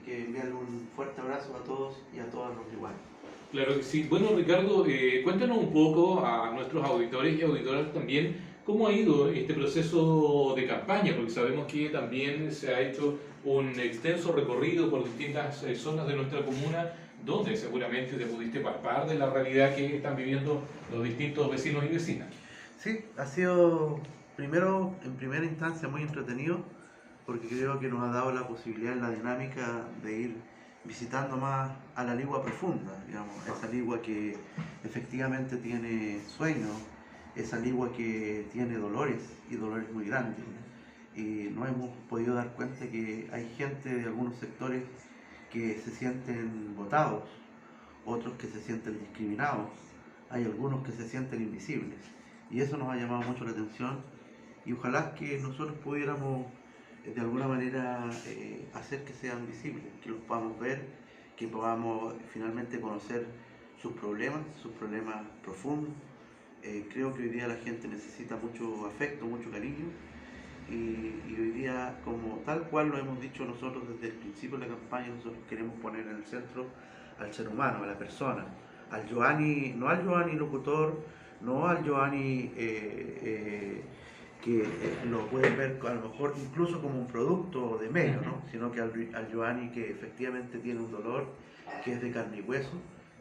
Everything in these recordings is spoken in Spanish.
que enviarle un fuerte abrazo a todos y a todas los iguales. Claro que sí. Bueno, Ricardo, cuéntanos un poco a nuestros auditores y auditoras también cómo ha ido este proceso de campaña, porque sabemos que también se ha hecho un extenso recorrido por distintas zonas de nuestra comuna, donde seguramente te pudiste palpar de la realidad que están viviendo los distintos vecinos y vecinas. Sí, ha sido primero, en primera instancia, muy entretenido, porque creo que nos ha dado la posibilidad en la dinámica de ir visitando más a la ligua profunda, digamos, esa ligua que efectivamente tiene sueños, esa ligua que tiene dolores y dolores muy grandes. Y nos hemos podido dar cuenta que hay gente de algunos sectores que se sienten votados, otros que se sienten discriminados, hay algunos que se sienten invisibles. Y eso nos ha llamado mucho la atención y ojalá que nosotros pudiéramos de alguna manera hacer que sean visibles, que los podamos ver, que podamos finalmente conocer sus problemas profundos. Creo que hoy día la gente necesita mucho afecto, mucho cariño y hoy día, como tal cual lo hemos dicho nosotros desde el principio de la campaña, nosotros queremos poner en el centro al ser humano, a la persona, al Giovanni, no al Giovanni locutor, no al Giovanni que lo pueden ver a lo mejor incluso como un producto de medio, ¿no? Sino que al Giovanni que efectivamente tiene un dolor, que es de carne y hueso,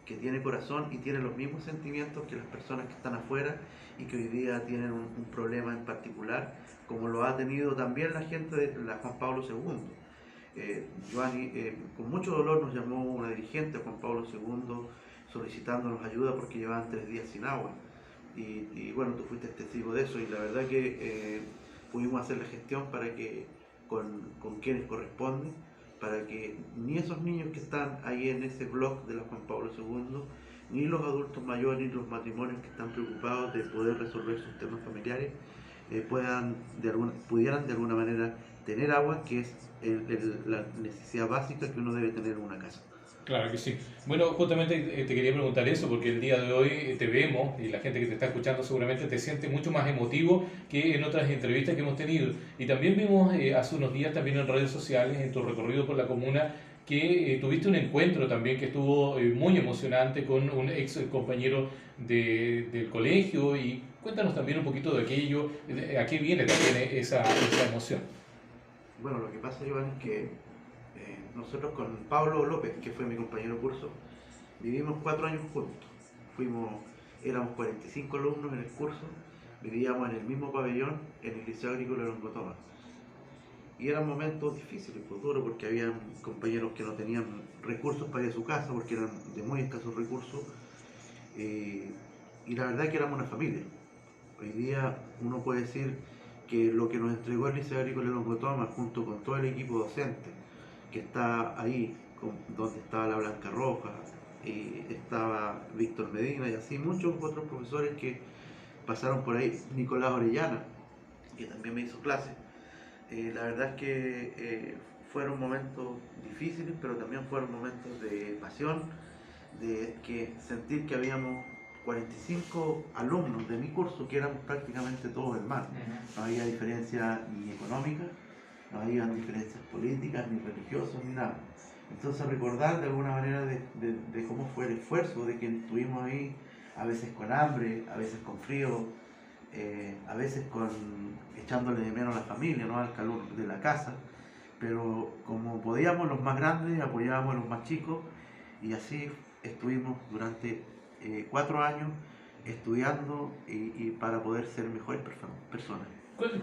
que tiene corazón y tiene los mismos sentimientos que las personas que están afuera y que hoy día tienen un problema en particular, como lo ha tenido también la gente de la Juan Pablo II. Giovanni, con mucho dolor nos llamó una dirigente, Juan Pablo II, solicitándonos ayuda porque llevaban 3 días sin agua. Y bueno, tú fuiste testigo de eso y la verdad que pudimos hacer la gestión para que con quienes corresponden, para que ni esos niños que están ahí en ese blog de la Juan Pablo II, ni los adultos mayores, ni los matrimonios que están preocupados de poder resolver sus temas familiares, pudieran de alguna manera tener agua, que es la necesidad básica que uno debe tener en una casa. Claro que sí. Bueno, justamente te quería preguntar eso, porque el día de hoy te vemos y la gente que te está escuchando seguramente te siente mucho más emotivo que en otras entrevistas que hemos tenido. Y también vimos hace unos días también en redes sociales, en tu recorrido por la comuna, que tuviste un encuentro también que estuvo muy emocionante con un ex compañero del colegio. Y cuéntanos también un poquito de aquello, a qué viene también esa emoción. Bueno, lo que pasa, Iván, es que nosotros con Pablo López, que fue mi compañero de curso, vivimos 4 años juntos. Éramos 45 alumnos en el curso, vivíamos en el mismo pabellón en el Liceo Agrícola de Longotóvar. Y eran momentos difíciles, pues duros, porque había compañeros que no tenían recursos para ir a su casa, porque eran de muy escasos recursos. Y la verdad es que éramos una familia. Hoy día uno puede decir que lo que nos entregó el Liceo Agrícola de Longotóvar, junto con todo el equipo docente que está ahí, donde estaba la Blanca Roja, estaba Víctor Medina y así muchos otros profesores que pasaron por ahí, Nicolás Orellana, que también me hizo clase. La verdad es que fueron momentos difíciles, pero también fueron momentos de pasión, de que sentir que habíamos 45 alumnos de mi curso que éramos prácticamente todos hermanos. No había diferencia ni económica, no había diferencias políticas, ni religiosas, ni nada. Entonces recordar de alguna manera de cómo fue el esfuerzo, de que estuvimos ahí a veces con hambre, a veces con frío, a veces echándole de menos a la familia, ¿no? Al calor de la casa, pero como podíamos los más grandes, apoyábamos a los más chicos y así estuvimos durante 4 años estudiando y para poder ser mejores personas.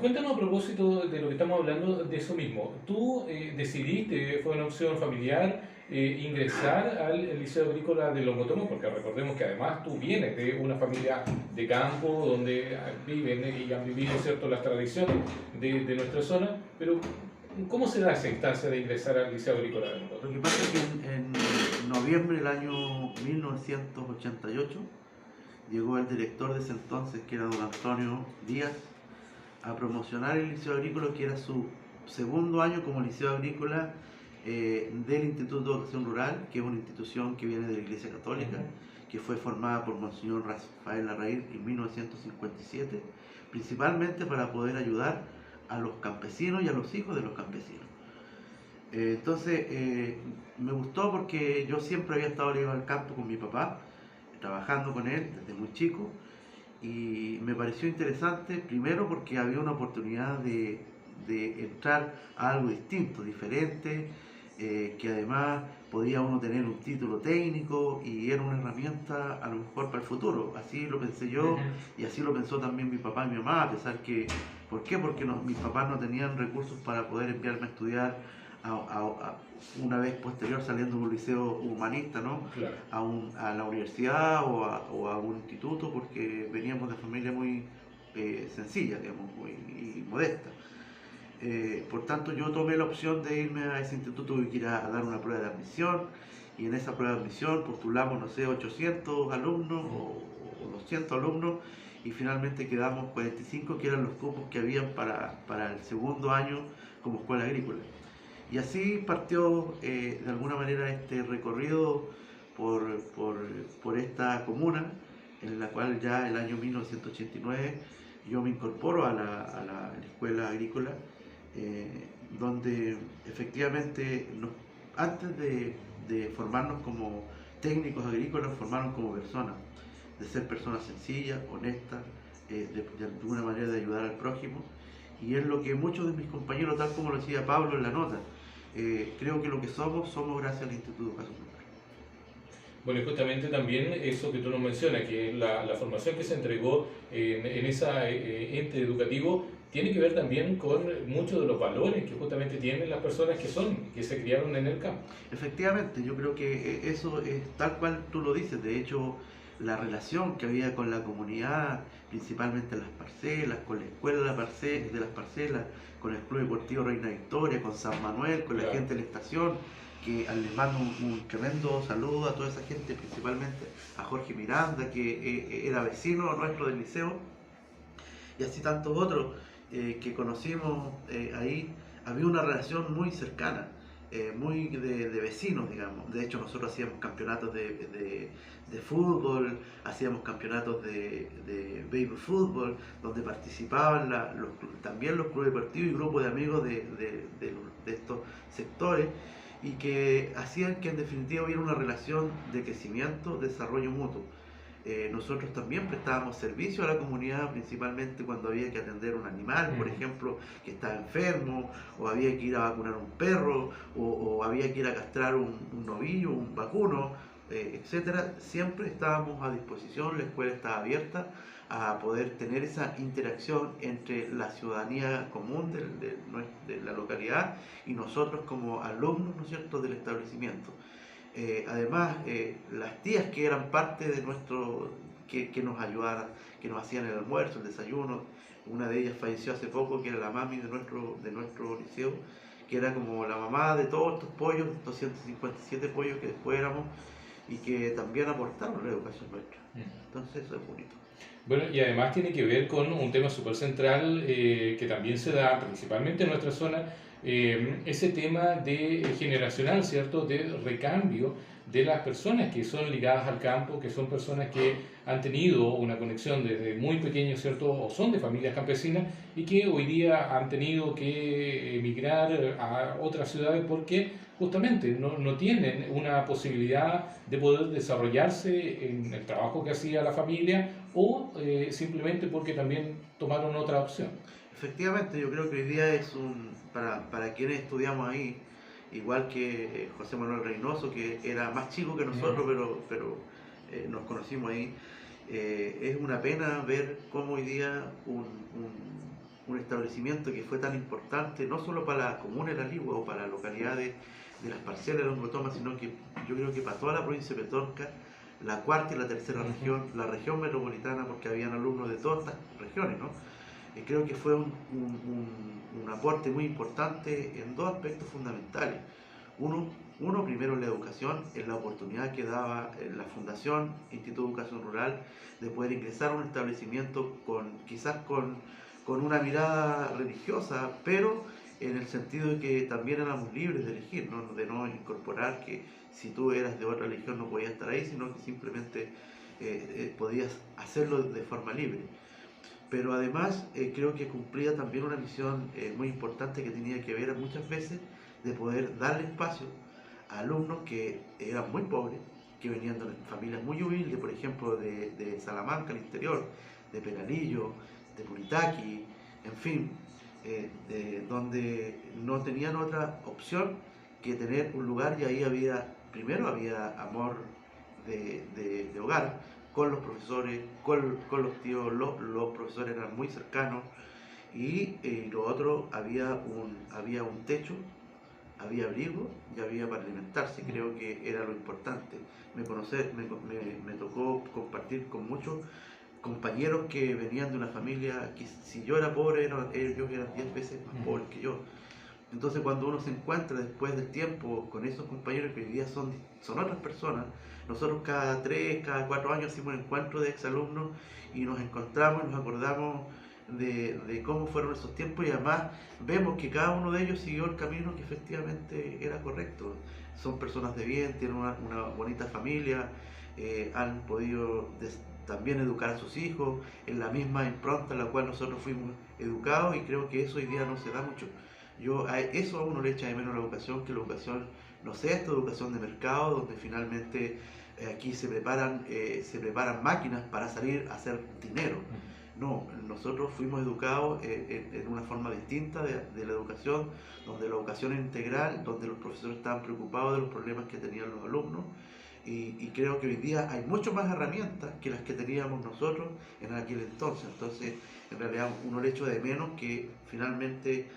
Cuéntanos a propósito de lo que estamos hablando, de eso mismo. Tú decidiste, fue una opción familiar, ingresar al Liceo Agrícola de Longotóvar, porque recordemos que además tú vienes de una familia de campo donde viven y han vivido, ¿cierto?, las tradiciones de nuestra zona, pero ¿cómo se da esa instancia de ingresar al Liceo Agrícola de Longotóvar? Lo que pasa es que en noviembre del año 1988 llegó el director de ese entonces, que era don Antonio Díaz, a promocionar el Liceo Agrícola, que era su segundo año como Liceo Agrícola del Instituto de Educación Rural, que es una institución que viene de la Iglesia Católica, que fue formada por Monseñor Rafael Larraín en 1957, principalmente para poder ayudar a los campesinos y a los hijos de los campesinos. Me gustó porque yo siempre había estado ligado al campo con mi papá, trabajando con él desde muy chico, y me pareció interesante, primero porque había una oportunidad de entrar a algo distinto, diferente, que además podía uno tener un título técnico y era una herramienta a lo mejor para el futuro. Así lo pensé yo Ujú. y así lo pensó también mi papá y mi mamá, a pesar que, ¿por qué? Porque mis papás no tenían recursos para poder enviarme a estudiar una vez posterior saliendo de un liceo humanista, ¿no? Claro. A la universidad o a un instituto, porque veníamos de familia muy sencilla, digamos, muy y modesta. Por tanto, yo tomé la opción de irme a ese instituto, tuve que ir a dar una prueba de admisión, y en esa prueba de admisión postulamos, no sé, 800 alumnos o 200 alumnos, y finalmente quedamos 45, que eran los cupos que habían para el segundo año como escuela agrícola. Y así partió de alguna manera este recorrido por, por, por esta comuna, en la cual ya el año 1989 yo me incorporo a la escuela agrícola, eh, donde efectivamente antes de formarnos como técnicos agrícolas, nos formaron como personas, de ser personas sencillas, honestas, de alguna manera de ayudar al prójimo. Y es lo que muchos de mis compañeros, tal como lo decía Pablo en la nota, creo que lo que somos gracias al Instituto de Educación Rural. Bueno, y justamente también eso que tú nos mencionas, que la formación que se entregó en ese ente educativo tiene que ver también con muchos de los valores que justamente tienen las personas que se criaron en el campo. Efectivamente, yo creo que eso es tal cual tú lo dices. De hecho, la relación que había con la comunidad, principalmente en las parcelas, con la escuela de las parcelas, con el Club Deportivo Reina Victoria, con San Manuel, con la Claro. gente de la estación, que les mando un tremendo saludo a toda esa gente, principalmente a Jorge Miranda, que era vecino nuestro del liceo, y así tantos otros que conocimos ahí. Había una relación muy cercana, muy de vecinos, digamos. De hecho, nosotros hacíamos campeonatos de fútbol, hacíamos campeonatos de baby fútbol, donde participaban también los clubes deportivos y grupos de amigos de estos sectores, y que hacían que en definitiva hubiera una relación de crecimiento, desarrollo mutuo. Nosotros también prestábamos servicio a la comunidad, principalmente cuando había que atender un animal, por ejemplo, que estaba enfermo, o había que ir a vacunar un perro, o había que ir a castrar un novillo, un vacuno, etcétera. Siempre estábamos a disposición, la escuela estaba abierta a poder tener esa interacción entre la ciudadanía común de la localidad y nosotros como alumnos, ¿no es cierto?, del establecimiento. Además, las tías que eran parte de que nos ayudaran, que nos hacían el almuerzo, el desayuno. Una de ellas falleció hace poco, que era la mami de nuestro liceo, que era como la mamá de todos estos pollos, 257 pollos que después éramos, y que también aportaron a la educación nuestra. Entonces eso es bonito. Bueno, y además tiene que ver con un tema súper central que también se da principalmente en nuestra zona, ese tema generacional, ¿cierto? De recambio de las personas que son ligadas al campo, que son personas que han tenido una conexión desde muy pequeños, ¿cierto? O son de familias campesinas y que hoy día han tenido que emigrar a otras ciudades porque justamente no tienen una posibilidad de poder desarrollarse en el trabajo que hacía la familia o simplemente porque también tomaron otra opción. Efectivamente, yo creo que hoy día para quienes estudiamos ahí, igual que José Manuel Reynoso, que era más chico que nosotros, pero nos conocimos ahí. Es una pena ver cómo hoy día un establecimiento que fue tan importante, no solo para la comuna de La Ligua o para la localidad de las parcelas de Longo, sino que yo creo que para toda la provincia de Petorca, la cuarta y la tercera región, la región metropolitana, porque habían alumnos de todas estas regiones, ¿no? Creo que fue un aporte muy importante en dos aspectos fundamentales. Uno, primero en la educación, en la oportunidad que daba la Fundación Instituto de Educación Rural de poder ingresar a un establecimiento quizás con una mirada religiosa, pero en el sentido de que también éramos libres de elegir, ¿no? De no incorporar que si tú eras de otra religión no podías estar ahí, sino que simplemente podías hacerlo de forma libre. Pero además creo que cumplía también una misión muy importante que tenía que ver muchas veces de poder darle espacio a alumnos que eran muy pobres, que venían de familias muy humildes, por ejemplo, de Salamanca, al interior, de Peralillo, de Puritaqui, en fin, donde no tenían otra opción que tener un lugar, y ahí primero había amor de hogar con los profesores, con los tíos, los profesores eran muy cercanos, y lo otro, había un techo, había abrigo y había para alimentarse. Creo que era lo importante. Me tocó compartir con muchos compañeros que venían de una familia que, si yo era pobre, ellos eran 10 veces más pobres que yo. Entonces, cuando uno se encuentra después del tiempo con esos compañeros que hoy día son otras personas, nosotros cada 3, cada 4 años hacemos un encuentro de exalumnos y nos encontramos y nos acordamos de cómo fueron esos tiempos, y además vemos que cada uno de ellos siguió el camino que efectivamente era correcto. Son personas de bien, tienen una bonita familia, han podido también educar a sus hijos en la misma impronta en la cual nosotros fuimos educados, y creo que eso hoy día no se da mucho. Eso a uno le echa de menos la educación, que la educación no sea esta educación de mercado, donde finalmente aquí se preparan máquinas para salir a hacer dinero. No, nosotros fuimos educados en una forma distinta de la educación, donde la educación era integral, donde los profesores estaban preocupados de los problemas que tenían los alumnos, y creo que hoy día hay mucho más herramientas que las que teníamos nosotros en aquel entonces. Entonces, en realidad uno le echa de menos que finalmente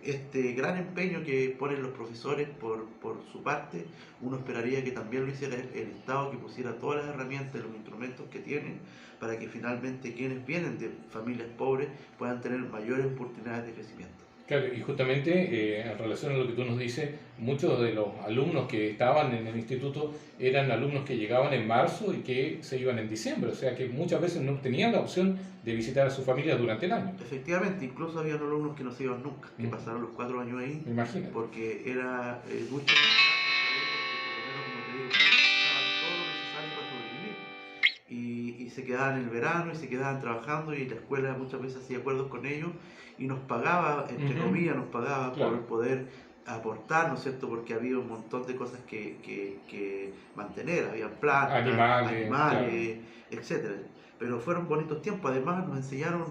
este gran empeño que ponen los profesores por su parte, uno esperaría que también lo hiciera el Estado, que pusiera todas las herramientas y los instrumentos que tienen para que finalmente quienes vienen de familias pobres puedan tener mayores oportunidades de crecimiento. Claro, y justamente en relación a lo que tú nos dices, muchos de los alumnos que estaban en el instituto eran alumnos que llegaban en marzo y que se iban en diciembre, o sea que muchas veces no tenían la opción de visitar a su familia durante el año. Efectivamente, incluso había alumnos que no se iban nunca, que pasaron los 4 años ahí, Imagínate. porque era mucho más grande, como te digo, estaban todo lo necesario para sobrevivir. Y se quedaban en el verano y se quedaban trabajando, y la escuela muchas veces hacía acuerdos con ellos y nos pagaba, entre comillas, nos pagaba por poder aportar, ¿no es cierto? Porque había un montón de cosas que mantener, había plantas, animales, etcétera. Pero fueron bonitos tiempos. Además nos enseñaron,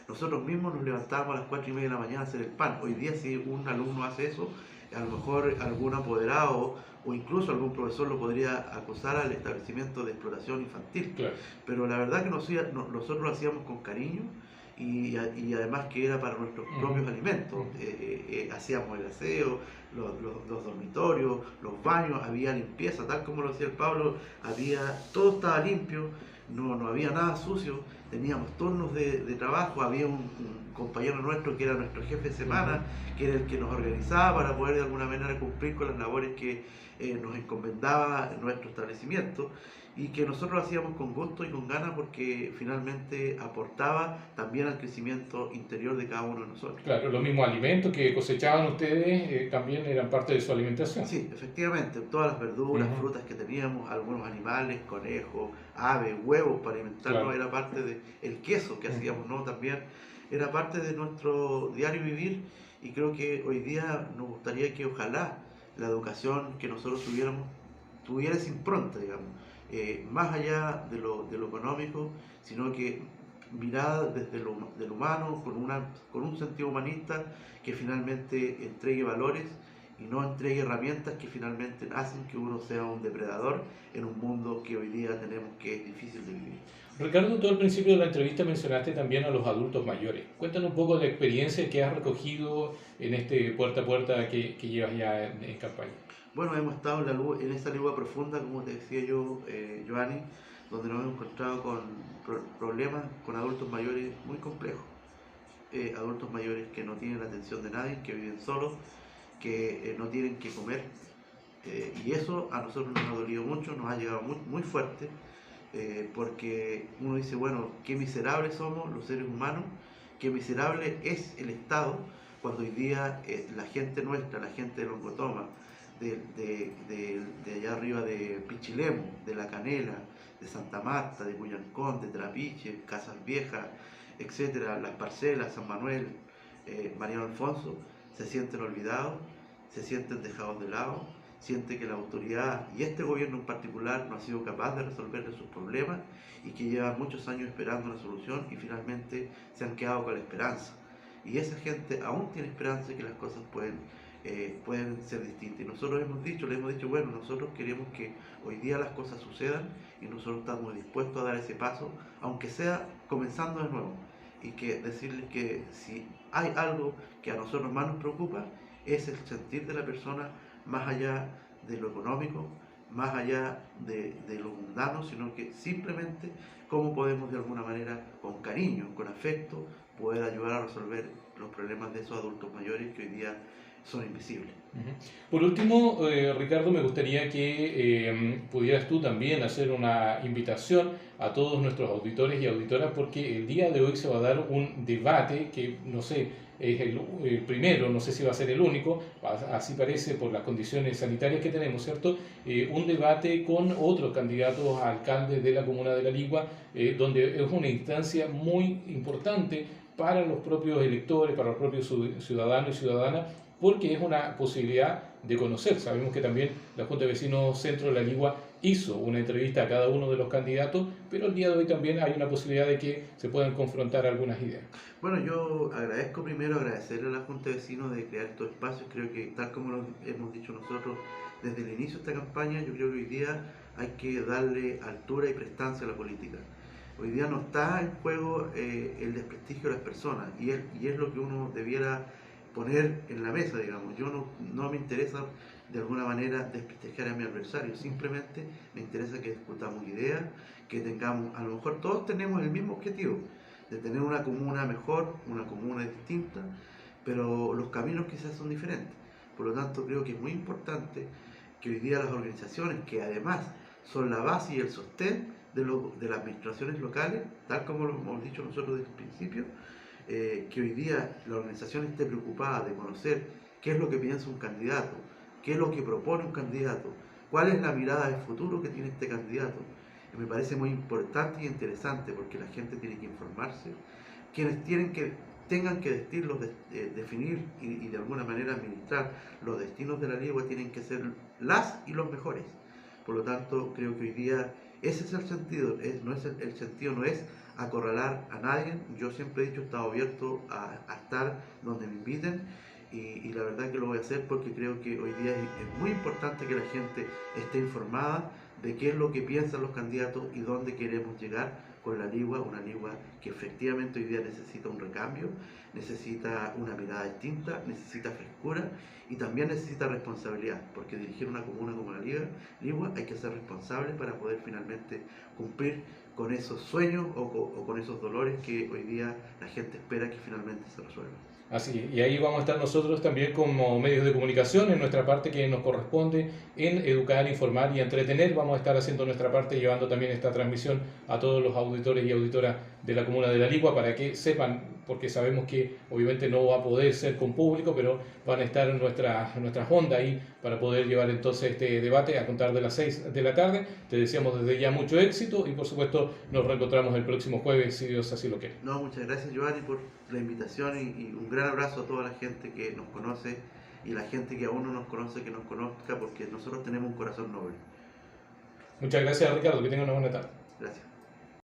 nosotros mismos nos levantábamos a las 4:30 de la mañana a hacer el pan. Hoy día, si un alumno hace eso, a lo mejor algún apoderado o incluso algún profesor lo podría acusar al establecimiento de explotación infantil. Claro. Pero la verdad que nosotros lo hacíamos con cariño, y además que era para nuestros propios alimentos. Hacíamos el aseo, los dormitorios, los baños, había limpieza, tal como lo decía el Pablo, todo estaba limpio, no había nada sucio, teníamos turnos de trabajo, había un compañero nuestro que era nuestro jefe de semana, que era el que nos organizaba para poder de alguna manera cumplir con las labores que nos encomendaba nuestro establecimiento, y que nosotros hacíamos con gusto y con ganas, porque finalmente aportaba también al crecimiento interior de cada uno de nosotros. Claro, los mismos alimentos que cosechaban ustedes también eran parte de su alimentación. Sí, efectivamente, todas las verduras, frutas que teníamos, algunos animales, conejos, aves, huevos para alimentarnos, era parte del queso que hacíamos, ¿no? También era parte de nuestro diario vivir, y creo que hoy día nos gustaría que ojalá la educación que nosotros tuviera esa impronta, digamos, más allá de lo económico, sino que mirada desde del humano, con un sentido humanista, que finalmente entregue valores y no entregue herramientas que finalmente hacen que uno sea un depredador en un mundo que hoy día tenemos, que es difícil de vivir. Ricardo, tú al principio de la entrevista mencionaste también a los adultos mayores. Cuéntanos un poco de la experiencia que has recogido en este puerta a puerta que llevas ya en campaña. Bueno, hemos estado en esa lengua profunda, como te decía yo, Giovanni, donde nos hemos encontrado con problemas con adultos mayores muy complejos. Adultos mayores que no tienen la atención de nadie, que viven solos, que no tienen que comer. Y eso a nosotros nos ha dolido mucho, nos ha llegado muy, muy fuerte, porque uno dice, bueno, qué miserables somos los seres humanos, qué miserable es el Estado, cuando hoy día la gente nuestra, la gente de Longotoma, de allá arriba de Pichilemu, de La Canela, de Santa Marta, de Cuyancón, de Trapiche, Casas Viejas, etcétera, Las Parcelas, San Manuel, Mariano Alfonso, se sienten olvidados, se sienten dejados de lado, sienten que la autoridad y este gobierno en particular no ha sido capaz de resolverle sus problemas y que llevan muchos años esperando una solución y finalmente se han quedado con la esperanza. Y esa gente aún tiene esperanza de que las cosas pueden ser distintas. Y nosotros le hemos dicho, bueno, nosotros queremos que hoy día las cosas sucedan y nosotros estamos dispuestos a dar ese paso, aunque sea comenzando de nuevo. Y que decirles que si hay algo que a nosotros más nos preocupa, es el sentir de la persona más allá de lo económico, más allá de lo mundano, sino que simplemente cómo podemos de alguna manera, con cariño, con afecto, poder ayudar a resolver los problemas de esos adultos mayores que hoy día son invisibles. Por último, Ricardo, me gustaría que pudieras tú también hacer una invitación a todos nuestros auditores y auditoras, porque el día de hoy se va a dar un debate que, no sé, es el primero, no sé si va a ser el único, así parece por las condiciones sanitarias que tenemos, ¿cierto? Un debate con otros candidatos a alcaldes de la comuna de La Ligua, donde es una instancia muy importante para los propios electores, para los propios ciudadanos y ciudadanas, porque es una posibilidad de conocer. Sabemos que también la Junta de Vecinos Centro de La Ligua hizo una entrevista a cada uno de los candidatos, pero el día de hoy también hay una posibilidad de que se puedan confrontar algunas ideas. Bueno, yo agradezco primero agradecerle a la Junta de Vecinos de crear estos espacios. Creo que tal como lo hemos dicho nosotros desde el inicio de esta campaña, yo creo que hoy día hay que darle altura y prestancia a la política. Hoy día no está en juego el desprestigio de las personas y es lo que uno debiera poner en la mesa, digamos. Yo no me interesa de alguna manera desprestigiar a mi adversario, simplemente me interesa que discutamos ideas, que tengamos, a lo mejor todos tenemos el mismo objetivo, de tener una comuna mejor, una comuna distinta, pero los caminos quizás son diferentes. Por lo tanto, creo que es muy importante que hoy día las organizaciones, que además son la base y el sostén de las administraciones locales, tal como lo hemos dicho nosotros desde el principio, que hoy día la organización esté preocupada de conocer qué es lo que piensa un candidato, qué es lo que propone un candidato, cuál es la mirada de futuro que tiene este candidato. Y me parece muy importante y interesante porque la gente tiene que informarse, quienes tengan que definir y de alguna manera administrar los destinos de La Ligua tienen que ser las y los mejores. Por lo tanto, creo que hoy día ese es el sentido, el sentido no es acorralar a nadie. Yo siempre he dicho, he estado abierto a estar donde me inviten y la verdad que lo voy a hacer porque creo que hoy día es muy importante que la gente esté informada de qué es lo que piensan los candidatos y dónde queremos llegar con La Ligua, una Ligua que efectivamente hoy día necesita un recambio, necesita una mirada distinta, necesita frescura y también necesita responsabilidad, porque dirigir una comuna como La Ligua hay que ser responsable para poder finalmente cumplir con esos sueños o con esos dolores que hoy día la gente espera que finalmente se resuelvan. Así, y ahí vamos a estar nosotros también como medios de comunicación en nuestra parte que nos corresponde en educar, informar y entretener. Vamos a estar haciendo nuestra parte llevando también esta transmisión a todos los auditores y auditoras de la comuna de La Ligua para que sepan, porque sabemos que obviamente no va a poder ser con público, pero van a estar en nuestras ondas ahí para poder llevar entonces este debate a contar de las 6 de la tarde. Te deseamos desde ya mucho éxito y por supuesto nos reencontramos el próximo jueves si Dios así lo quiere. No, muchas gracias Giovanni por la invitación y un gran abrazo a toda la gente que nos conoce y la gente que aún no nos conoce, que nos conozca porque nosotros tenemos un corazón noble. Muchas gracias Ricardo, que tenga una buena tarde. Gracias.